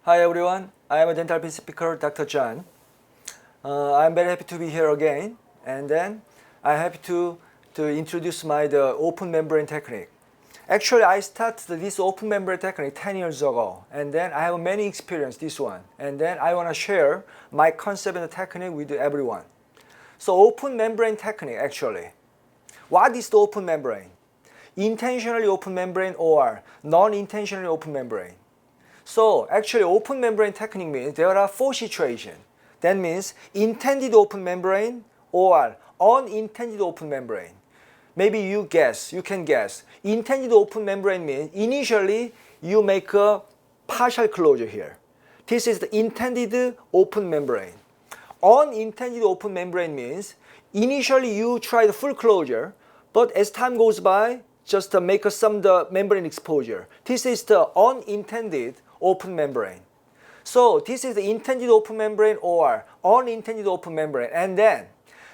Hi everyone, I am a Dentalbean speaker, Dr. John. I'm very happy to be here again, and then I'm happy to introduce the open membrane technique. Actually, I started this open membrane technique 10 years ago, and then I have many experience this one, and then I want to share my concept and the technique with everyone. So open membrane technique actually. What is the open membrane? Intentionally open membrane or non-intentionally open membrane? So actually open membrane technique means there are four situations. That means intended open membrane or unintended open membrane. Maybe you can guess. Intended open membrane means initially you make a partial closure here. This is the intended open membrane. Unintended open membrane means initially you try the full closure, but as time goes by, just make some the membrane exposure. This is the unintended open membrane. So this is the intended open membrane or unintended open membrane, and then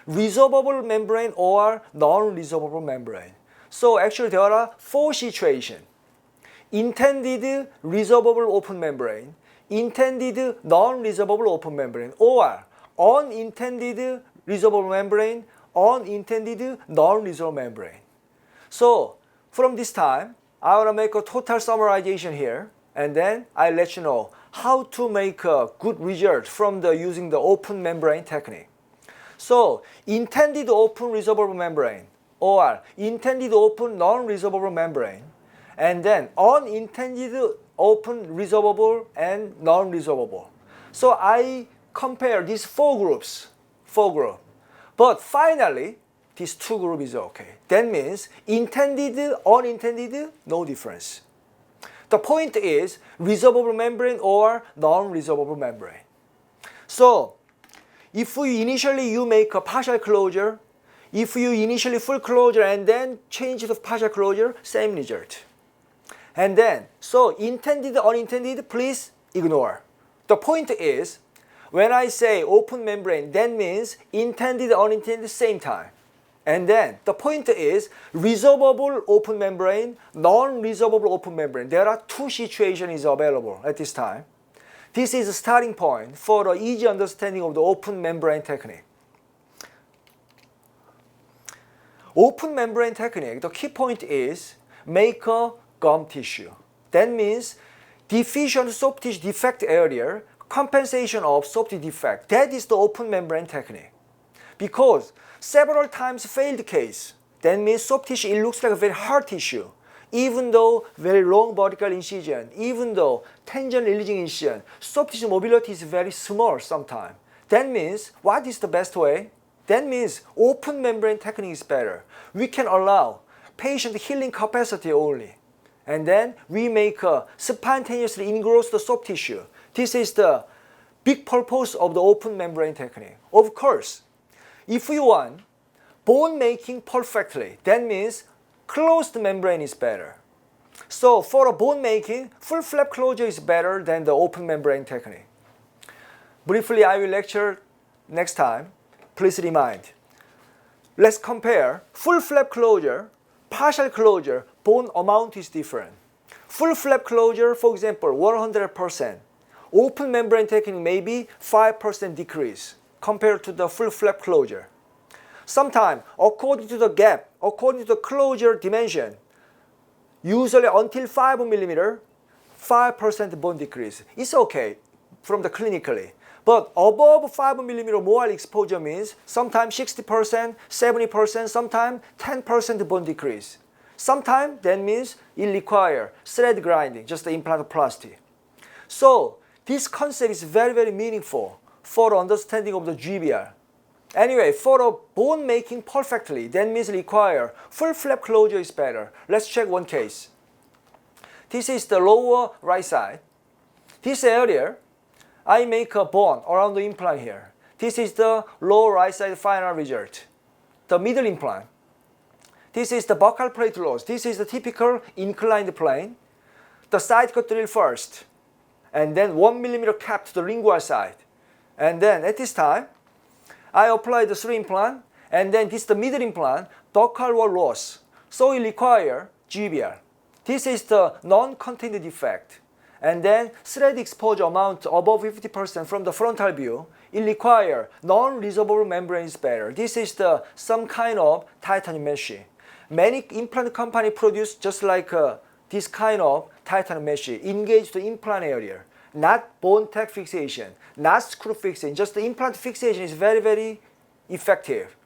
resorbable membrane or non-resorbable membrane. So actually there are four situations. Intended resorbable open membrane, intended non-resorbable open membrane, or unintended resorbable membrane, unintended non-resorbable membrane. So from this time, I want to make a total summarization here, and then I'll let you know how to make a good result from using the open membrane technique. So intended open resorbable membrane or intended open non-resorbable membrane, and then unintended open resorbable and non-resorbable. So I compare these four groups. But finally, these two groups is okay. That means intended, unintended, no difference. The point is resorbable membrane or non-resorbable membrane. So if you make a partial closure, if you initially full closure and then change to partial closure, same result. And then, so intended, unintended, please ignore. The point is, when I say open membrane, that means intended, unintended, same time. And then the point is resorbable open membrane, non-resorbable open membrane. There are two situations available at this time. This is a starting point for an easy understanding of the open membrane technique. Open membrane technique, the key point is make a gum tissue. That means deficient soft tissue defect area, compensation of soft tissue defect. That is the open membrane technique. Because several times failed case, that means soft tissue, it looks like a very hard tissue. Even though very long vertical incision, even though tangent releasing incision, soft tissue mobility is very small sometimes. That means, what is the best way? That means open membrane technique is better. We can allow patient healing capacity only. And then we make a spontaneously engross the soft tissue. This is the big purpose of the open membrane technique. Of course, if we want bone making perfectly, that means closed membrane is better. So for a bone making, full flap closure is better than the open membrane technique. Briefly, I will lecture next time. Please remind. Let's compare full flap closure, partial closure, bone amount is different. Full flap closure, for example, 100%. Open membrane technique may be 5% decrease compared to the full flap closure. Sometimes, according to the gap, according to the closure dimension, usually until 5 mm, 5% bone decrease. It's okay from the clinically. But above 5 mm more exposure means sometimes 60%, 70%, sometimes 10% bone decrease. Sometimes that means it requires thread grinding, just the implantoplasty. So this concept is very, very meaningful for understanding of the GBR. Anyway, for a bone making perfectly, that means require full flap closure is better. Let's check one case. This is the lower right side. This area, I make a bone around the implant here. This is the lower right side final result. The middle implant. This is the buccal plate loss. This is the typical inclined plane. The side cut drill first, and then 1 mm cap to the lingual side. And then at this time, I apply the 3 implant, and then this is the middle implant, buccal wall loss. So it requires GBR. This is the non-contained defect. and then thread exposure amount above 50% from the frontal view, it requires non-resorbable membrane is better. This is some kind of titanium mesh. Many implant company produce just like this kind of titanium mesh engaged the implant area, not bone tech fixation, not screw fixation. Just the implant fixation is very, very effective.